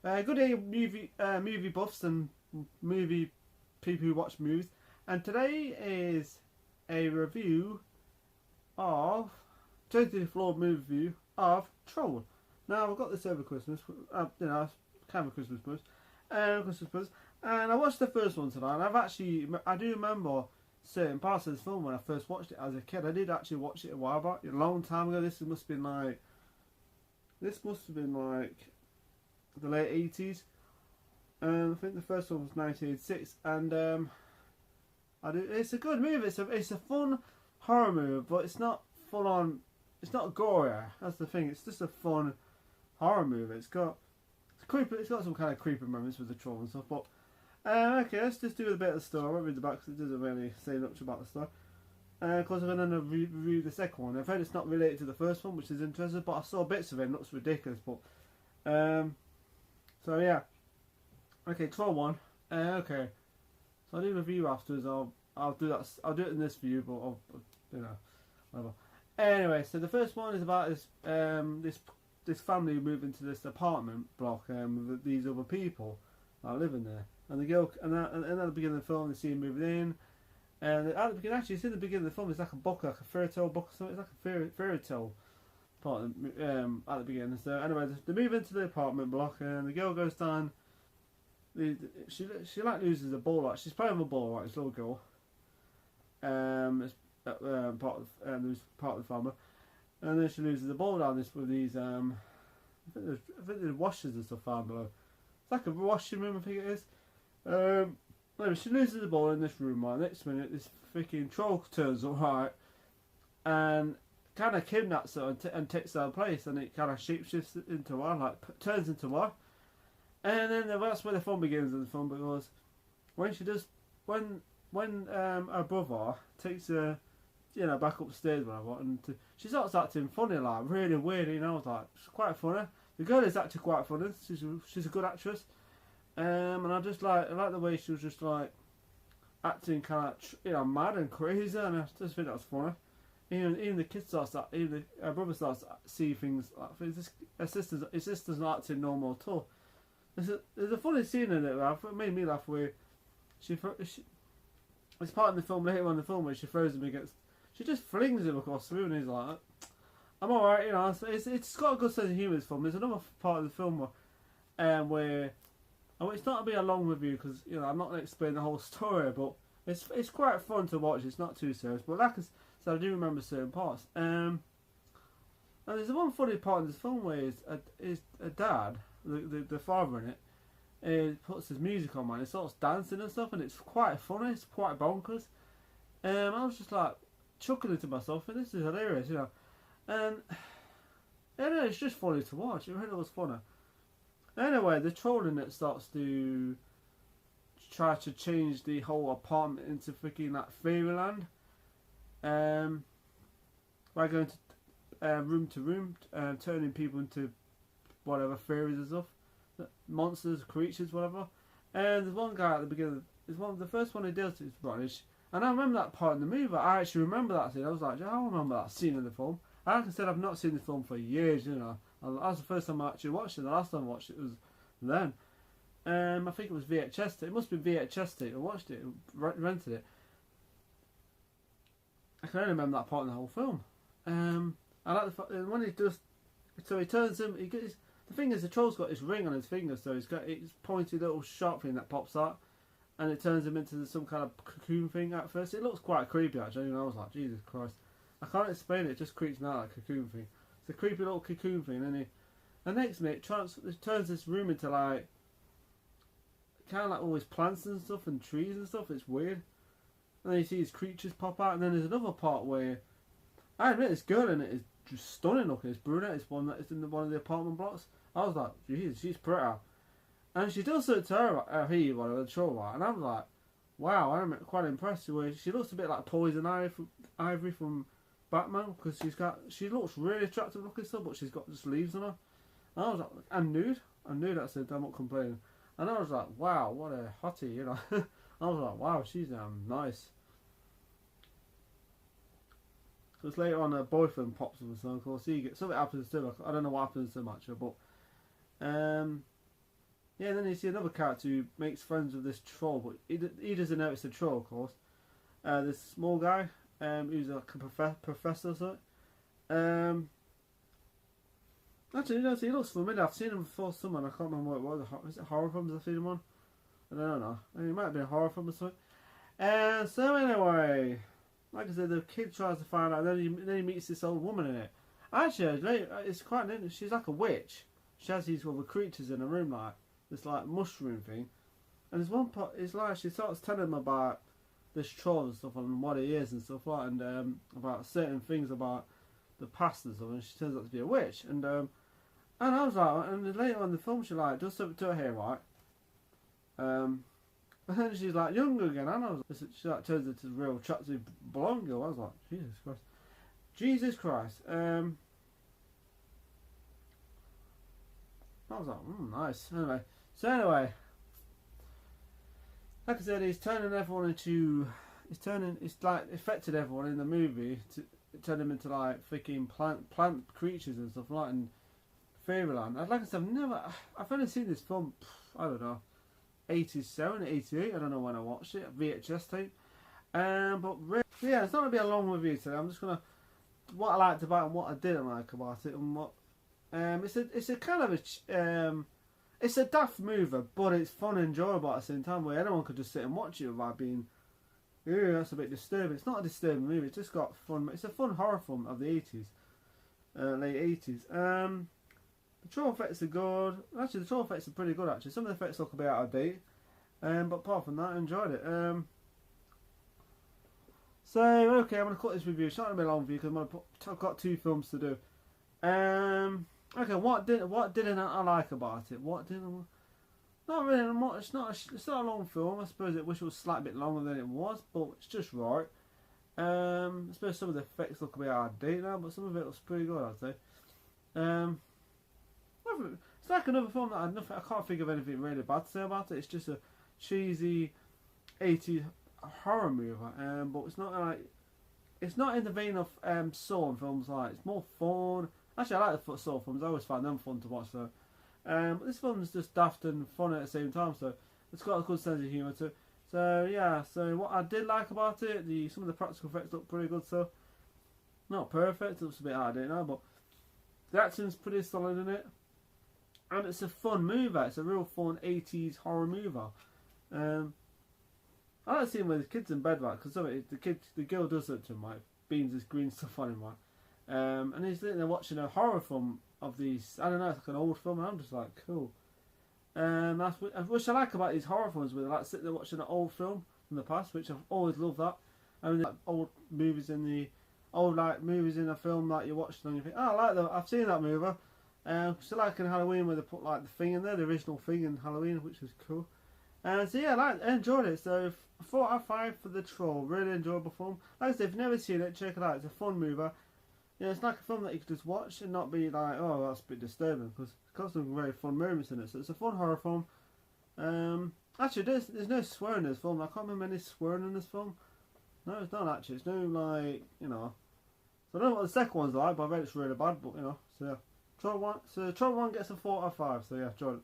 Good day, movie buffs and movie people who watch movies. And today is a review of totally flawed movie review of Troll. Now I've got this over Christmas, kind of a Christmas buzz, and I watched the first one tonight. And I do remember certain parts of this film when I first watched it as a kid. I did actually watch it a while back, a long time ago. This must have been like the late 80s. I think the first one was 1986, and it's a good movie. It's a fun horror movie, but it's not full on. It's not gory. That's the thing. It's just a fun horror movie. It's got creepy. It's got some kind of creepy moments with the troll and stuff. But okay, let's just do a bit of the story. I won't read the back because it doesn't really say much about the story. Of course, I'm going to review the second one. I've heard it's not related to the first one, which is interesting. But I saw bits of it. And it looks ridiculous. But so yeah. Okay, Troll 1. Okay. So I'll do a review afterwards. I'll do that. I'll do it in this view, but whatever. Anyway, so the first one is about this family moving to this apartment block with these other people that are living there, and the girl and at the beginning of the film they see him moving in, and at the beginning, actually it's in the beginning of the film, it's like a book, like a fairy tale book or something. It's like a fairy tale part at the beginning. So anyway, they move into the apartment block, and the girl goes down. She like loses a ball. Like she's playing with a ball, right? This little girl. It's lose part of the family, and then she loses the ball down this with these. I think there's washers and stuff down below. It's like a washing room, I think it is. Anyway, she loses the ball in this room. Right, next minute, this freaking troll turns up, right, and kind of kidnaps her and takes her place, and it kind of shapeshifts into her, like turns into her. And then that's where the fun begins in the film, because when she does, when her brother takes her, back upstairs, whatever, and she starts acting funny, like really weird. I was like, it's quite funny. The girl is actually quite funny. She's a good actress, and I like the way she was just like acting kind of mad and crazy, and I just think that was funny. Even the kids even her brother starts to see things like his sister's not acting normal at all. There's a funny scene in it that made me laugh where it's part of the film later on in the film where she throws him against. She just flings him across the room and he's like, I'm alright, It's got a good sense of humour, this film. There's another part of the film where it's not to be a long review because I'm not going to explain the whole story, but it's quite fun to watch. It's not too serious, but like I said, I do remember certain parts. And there's one funny part in this film where is a dad, the father in it, puts his music on, man. He starts dancing and stuff, and it's quite funny. It's quite bonkers. I was just like chuckling to myself, and this is hilarious, And it's just funny to watch. It really was funny. Anyway, the troll in it starts to try to change the whole apartment into freaking like fairyland. By going to room, turning people into whatever fairies and stuff, monsters, creatures, whatever. And there's one guy at the beginning. The first one he does is British, and I remember that part in the movie. I actually remember that scene. I was like, yeah, I remember that scene in the film. Like I said, I've not seen the film for years. That's the first time I actually watched it. The last time I watched it was then. I think it was VHS. It must be VHS tape. I watched it, rented it. I can only remember that part in the whole film. I like when he does. So he turns him. The thing is, the troll's got this ring on his finger, so he's got this pointy little sharp thing that pops out, and it turns him into some kind of cocoon thing at first. It looks quite creepy actually, and I was like, Jesus Christ. I can't explain it, it just creeps me out, like a cocoon thing. It's a creepy little cocoon thing, and the next minute it turns this room into like, kind of like all these plants and stuff, and trees and stuff. It's weird. And then you see these creatures pop out, and then there's another part where, I admit this girl in it is just stunning looking. It's brunette, it's one that is in one of the apartment blocks. I was like, geez, she's pretty. And she does something to her, the troll, right? And I'm like, wow, I'm quite impressed with her. She looks a bit like Poison Ivy from Batman, because she looks really attractive looking stuff, but she's got just leaves on her. And I was like, and nude. I knew that, said I'm not complaining. And I was like, wow, what a hottie, I was like, wow, she's nice. Because later on, her boyfriend pops up, and so of course something happens to her. I don't know what happens so much, but yeah, and then you see another character who makes friends with this troll, but he doesn't know it's a troll, of course. This small guy, who's like a professor or something. Actually, you know, he looks familiar. I've seen him before somewhere. I can't remember what it was. Is it horror films I've seen him on? I don't know. I mean, it might have been a horror film or something. So anyway, like I said, the kid tries to find out. Then he meets this old woman in it. Actually, it's quite interesting. She's like a witch. She has these other creatures in a room, like this like mushroom thing. And there's one part. It's like she starts telling him about this troll and stuff and what it is and stuff like, and about certain things about the past and stuff. And she turns out to be a witch. And I was like, and then later on in the film, she like does something to her hair, right? And then she's like younger again. And I was, she like turns into a real chatty blonde girl. I was like, Jesus Christ, Jesus Christ. I was like, nice. Anyway, like I said, he's turning everyone into. It's like affected everyone in the movie to turn them into like freaking plant creatures and stuff like that. And Fairyland. Like I said, I've only seen this film, I don't know, 87, 88, I don't know when I watched it, VHS tape. But really, yeah, it's not going to be a long review today. I'm just going to, what I liked about it and what I didn't like about it, and what, it's a kind of it's a daft movie, but it's fun and enjoyable at the same time, where anyone could just sit and watch it without being, yeah, that's a bit disturbing. It's not a disturbing movie, it's just got fun, it's a fun horror film of the 80s, late 80s. The troll effects are good. Actually, the troll effects are pretty good, actually. Some of the effects look a bit out of date. But apart from that, I enjoyed it. So, okay, I'm going to cut this review. It's not going to be a long review because I've got 2 films to do. Okay, what didn't I like about it? Not really much. It's not a long film. I suppose I wish it was a slightly bit longer than it was, but it's just right. I suppose some of the effects look a bit out of date now, but some of it looks pretty good, I'd say. It's like another film that I can't think of anything really bad to say about it. It's just a cheesy 80s horror movie, but it's not in the vein of Saw and films like. It's more fun. Actually, I like the Saw films. I always find them fun to watch. So, but this film's just daft and fun at the same time. So it's got a good sense of humour too. So yeah. So what I did like about it, some of the practical effects look pretty good. So not perfect. It looks a bit out of date now, but the acting's pretty solid in it. And it's a fun movie. It's a real fun 80s horror movie. I like seeing where the kid's in bed, right? Because the girl does it to him, right? Beans this green stuff on him, right? And he's sitting there watching a horror film of these. I don't know, it's like an old film, and I'm just like, cool. That's what I like about these horror films, where they like sitting there watching an old film from the past, which I've always loved that. I mean, like old movies in a film like you watched and you think, oh, I like that. I've seen that movie. So like in Halloween where they put like the thing in there, the original thing in Halloween, which was cool. So yeah, I enjoyed it. So 4 out of 5 for The Troll. Really enjoyable film. Like I said, if you've never seen it, check it out. It's a fun movie. You know, it's like a film that you could just watch and not be like, oh, that's a bit disturbing, because it's got some very fun moments in it. So it's a fun horror film. Actually, there's no swearing in this film. I can't remember any swearing in this film. No, it's not actually. It's no like, you know. So I don't know what the second one's like, but I bet it's really bad. But you know, so yeah. Troll 1 gets a 4 out of 5, so yeah, enjoyed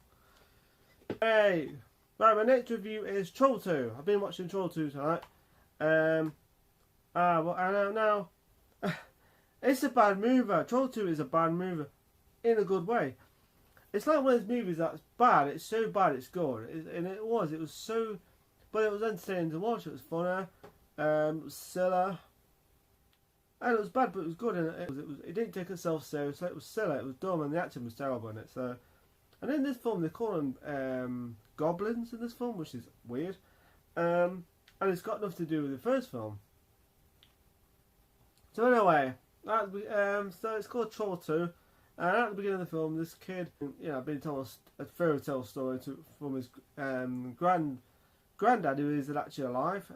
it. Hey! Right, my next review is Troll 2. I've been watching Troll 2 tonight. Well, I don't know. It's a bad movie. Troll 2 is a bad movie. In a good way. It's like one of those movies that's bad, it's so bad it's good. It was so... But it was entertaining to watch, it was funny. It was silly. And it was bad, but it was good, and it didn't take itself seriously. It was silly, it was dumb, and the acting was terrible in it. So, and in this film, they call them goblins in this film, which is weird. And it's got nothing to do with the first film. So anyway, so it's called Troll 2. And at the beginning of the film, this kid, being told a fairy tale story from his granddad, who is actually alive,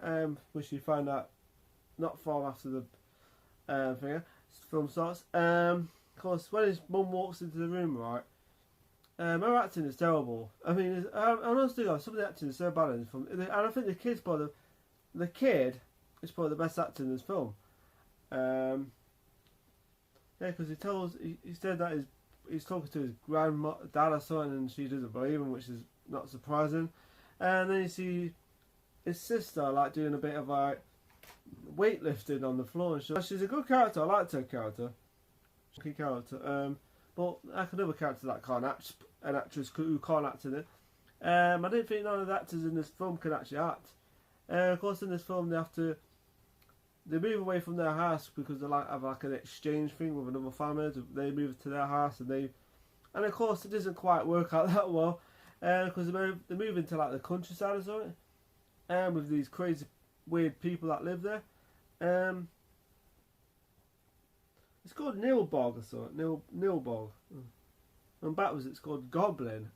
which you find out not far after the film starts. Of course, when his mum walks into the room, right, her acting is terrible. I mean, honestly, some of the acting is so bad in this film, and I think the kid is probably the best actor in this film. Yeah, because he said that he's talking to his dad or something, and she doesn't believe him, which is not surprising. And then you see his sister like doing a bit of like weightlifting on the floor and shit. She's a good character. I liked her character. Good character. But like another character that can't act, an actress who can't act in it. I didn't think none of the actors in this film can actually act. Of course, in this film they move away from their house because they like have like an exchange thing with another family. They move to their house and of course it doesn't quite work out that well because they move into like the countryside or something, with these crazy weird people that live there. It's called Nilbog or something. Nilbog. And backwards it's called Goblin.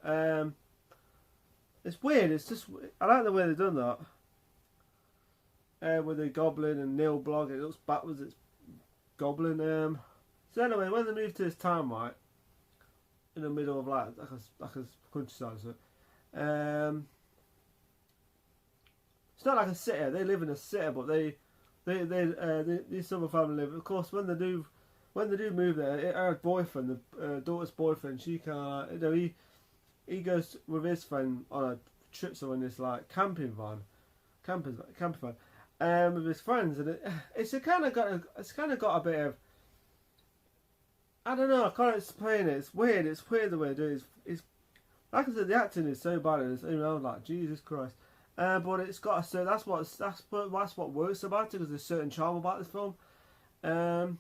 It's weird. It's just I like the way they've done that. With the Goblin and Nilbog, it looks backwards. It's Goblin. So anyway, when they move to this town, right, in the middle of like a countryside, so it's not like a city. They live in a city, but these other family live. Of course, when they do move there, her boyfriend, the daughter's boyfriend, she can't. You know, he goes with his friend on a trip somewhere in this like camping van, with his friends, and it's kind of got a bit of, I don't know, I can't explain it. It's weird the way they do it. It's like I said, the acting is so bad, and I was like, Jesus Christ. But it's got a certain, that's what works about it, because there's a certain charm about this film. The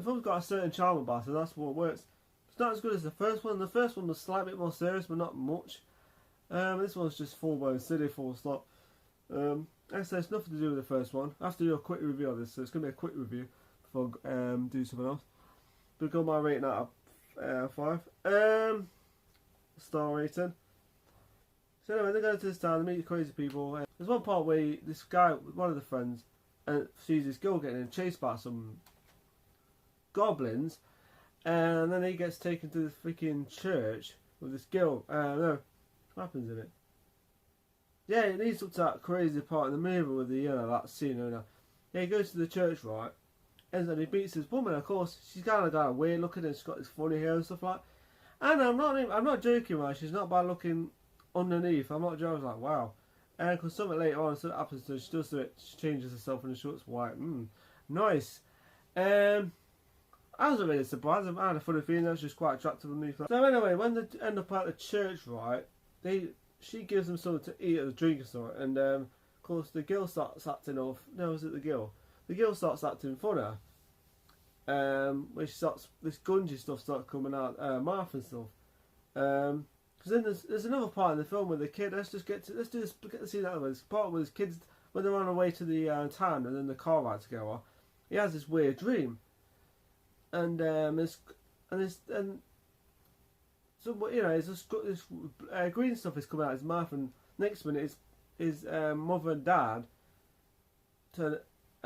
film's got a certain charm about it, and that's what works. It's not as good as the first one. The first one was slightly bit more serious, but not much. This one's just full-blown silly, full stop. Like I said, it's nothing to do with the first one. I have to do a quick review of this, so it's going to be a quick review before I do something else. But got my rating out of 5. Star rating. So anyway, they go to this town, they meet crazy people. There's one part where this guy, one of the friends, sees this girl getting chased by some goblins, and then he gets taken to this freaking church with this girl. No, what happens in it? Yeah, it leads up to that crazy part in the movie with the, that scene. Yeah, he goes to the church, right? And then he beats this woman. Of course, she's kind of weird looking, and she's got this funny hair and stuff like. And I'm not joking, right? She's not bad looking underneath. I'm not joking. I was like, wow. And because something later on, something happens to her, she does do it. She changes herself, and the shorts white. Nice. I wasn't really surprised. I had a funny feeling that she's quite attractive underneath. So anyway, when they end up at the church, right? She gives them something to eat or drink or something, and of course the girl starts acting off. No, is it the girl? The girl starts acting funny. When she starts, this gungy stuff starts coming out, mouth and stuff. Because then there's another part in the film where the kid. Let's get to see that one. This part where his kids, when they're on their way to the town, and then the car ride together, he has this weird dream, and so it's just got this green stuff is coming out of his mouth, and next minute his mother and dad they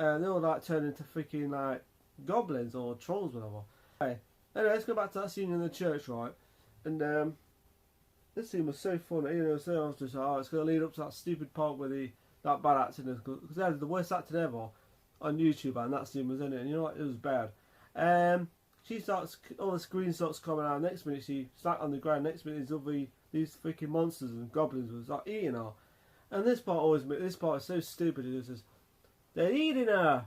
all like turn into freaking like goblins or trolls, whatever. Anyway, let's go back to that scene in the church, right? And this scene was so funny, so I was just it's going to lead up to that stupid part where that bad acting, because they had the worst acting ever on YouTube, and that scene was in it, and you know what, it was bad. She starts, all the screen starts coming out. Next minute, she sat on the ground. Next minute, these freaking monsters and goblins was like eating her. And this part is so stupid. It says, they're eating her,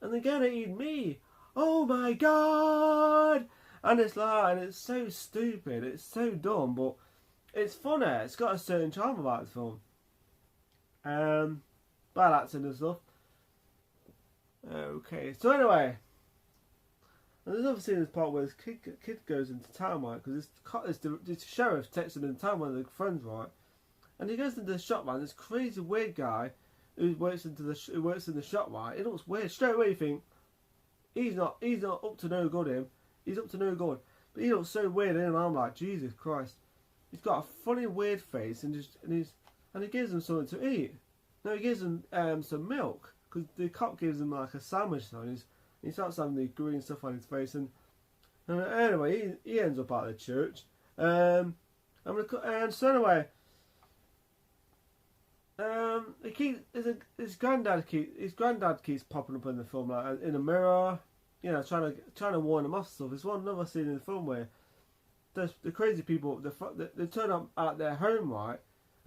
and they're gonna eat me. Oh my god! And it's so stupid. It's so dumb, but it's funny. It's got a certain charm about the film. Bad acting and stuff. Okay, so anyway. And there's obviously this part where this kid goes into town, right? Because this sheriff texts him in town, one of the friends, right? And he goes into the shop, man. This crazy weird guy who works in the shop, right? It looks weird. Straight away you think he's not up to no good. He's up to no good. But he looks so weird, and I'm like, Jesus Christ. He's got a funny weird face, and he gives them something to eat. No, he gives them some milk, because the cop gives him like a sandwich, so he starts having the green stuff on his face, and anyway, he ends up at the church. So anyway, his granddad keeps popping up in the film, like in a mirror, trying to warn him off stuff. There's another scene in the film where the crazy people they turn up at their home, right,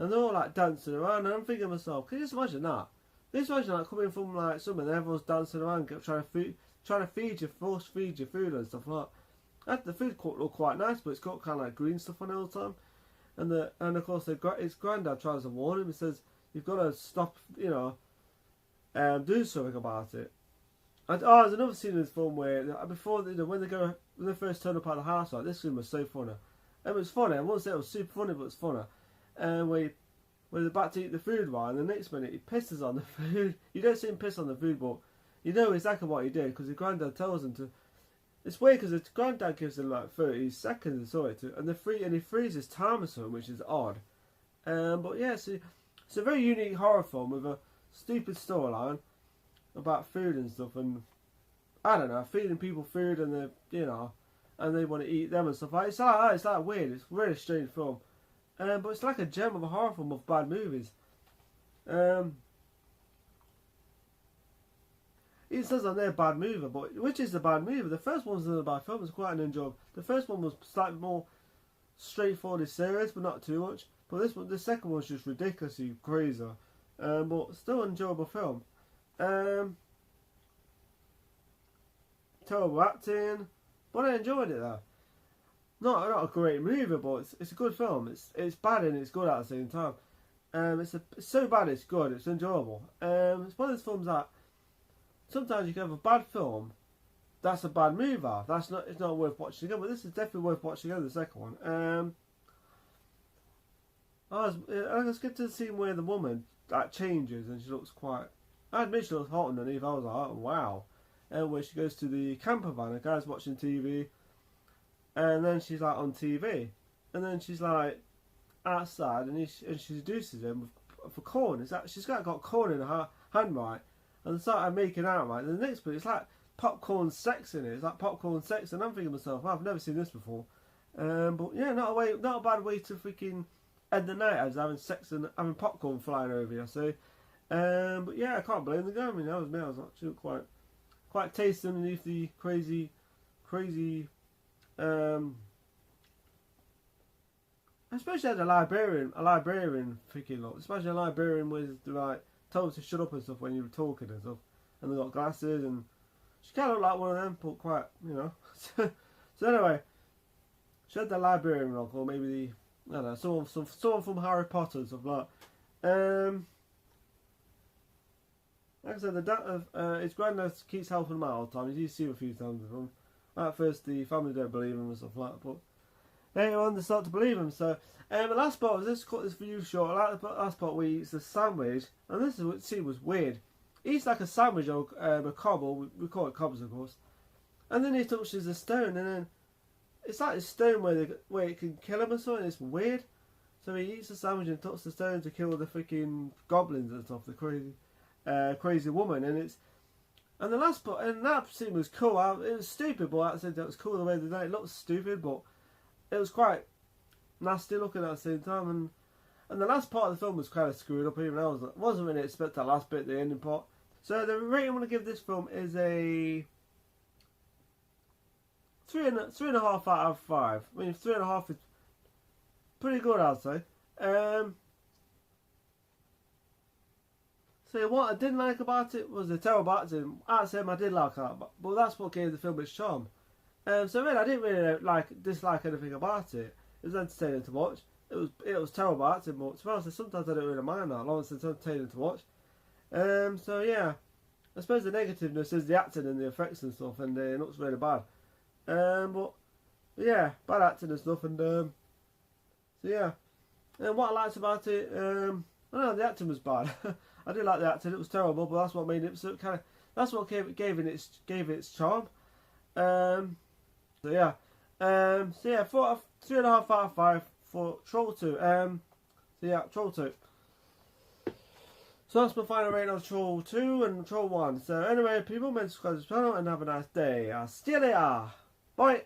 and they're all like dancing around, and I'm thinking to myself, can you just imagine that? Just imagine like coming from like somewhere and everyone's dancing around, trying to feed you, force feed you food and stuff like that. The food court looked quite nice, but it's got kind of like green stuff on it all the time. And of course his granddad tries to warn him. He says you've got to stop, do something about it. And there's another scene in this film where before when they first turn up at the house, like this scene was so funny. It was funny. I won't say it was super funny, but it's funny. And when they're about to eat the food, right, and the next minute he pisses on the food. You don't see him piss on the food, but you know exactly what he did because his granddad tells him to. It's weird because his granddad gives him like 30 seconds or so, and he freezes time or something, which is odd. But yeah, it's a very unique horror film with a stupid storyline about food and stuff, and I don't know, feeding people food and they want to eat them and stuff. It's like weird. It's a really strange film. But it's like a gem of a horror film of bad movies. It says on there bad movie, but which is the bad movie? The first one was not a bad film. It was quite an enjoyable. The first one was slightly more straightforward and serious, but not too much. But the second one was just ridiculously crazy. But still enjoyable film. Terrible acting, but I enjoyed it though. Not a great movie, but it's a good film. It's bad and it's good at the same time. It's so bad it's good. It's enjoyable. It's one of those films that sometimes you can have a bad film. That's a bad movie. It's not worth watching again. But this is definitely worth watching again. The second one. Let's get to the scene where the woman changes and she looks quite. I admit she looks hot underneath. I was like, oh, wow. And where she goes to the camper van, a guy's watching TV. And then she's like on TV, and then she's like outside, and she seduces him for corn. She's got corn in her hand, right? And they start making out, right? And the next bit, it's like popcorn sex in it. It's like popcorn sex, and I'm thinking to myself, I've never seen this before. But yeah, not a bad way to freaking end the night as having sex and having popcorn flying over you. So, but yeah, I can't blame the guy. I mean, that was me. I was actually quite tasty underneath the crazy. Especially as a librarian freaking lot. Especially a librarian was like told to shut up and stuff when you were talking and stuff. And they got glasses and she kind of looked like one of them, but quite, So anyway, she had the librarian look, or maybe I don't know, someone from Harry Potter and stuff like that. Like I said, his granddad keeps helping him out all the time. You see him a few times with him. At first, the family don't believe him and stuff like that, but later on, they start to believe him. So, the last part was this. Cut this video short. I like the last part where he eats the sandwich, and this is what scene was weird. He eats like a sandwich or a cobble. We call it cobbles, of course. And then he touches the stone, and then it's like a stone where it can kill him or something. It's weird. So he eats the sandwich and touches the stone to kill the freaking goblins and stuff. The crazy woman, and the last part, and that scene was cool. It was stupid, but I said that was cool the way they did it. It looked stupid, but it was quite nasty looking at the same time. And the last part of the film was kind of screwed up. Even I wasn't really expecting that last bit, the ending part. So the rating I'm going to give this film is a 3.5 out of 5. I mean, 3.5 is pretty good, I'd say. So what I didn't like about it was the terrible acting. I'd say I did like that, but that's what gave the film its charm. So really, I didn't really dislike anything about it. It was entertaining to watch. It was terrible acting, but to be honest, sometimes I don't really mind that, as long as it's entertaining to watch. So yeah, I suppose the negativeness is the acting and the effects and stuff, and it looks really bad. But yeah, bad acting and stuff, and so yeah. And what I liked about it, I don't know, the acting was bad. I did like the acting; it was terrible, but that's what made it so kind of. That's what gave it its charm. So yeah, 3.5 out of 5 for Troll 2. So yeah, Troll 2. So that's my final rating of Troll 2 and Troll 1. So anyway, people, subscribe to the channel and have a nice day. I'll see you later. Bye.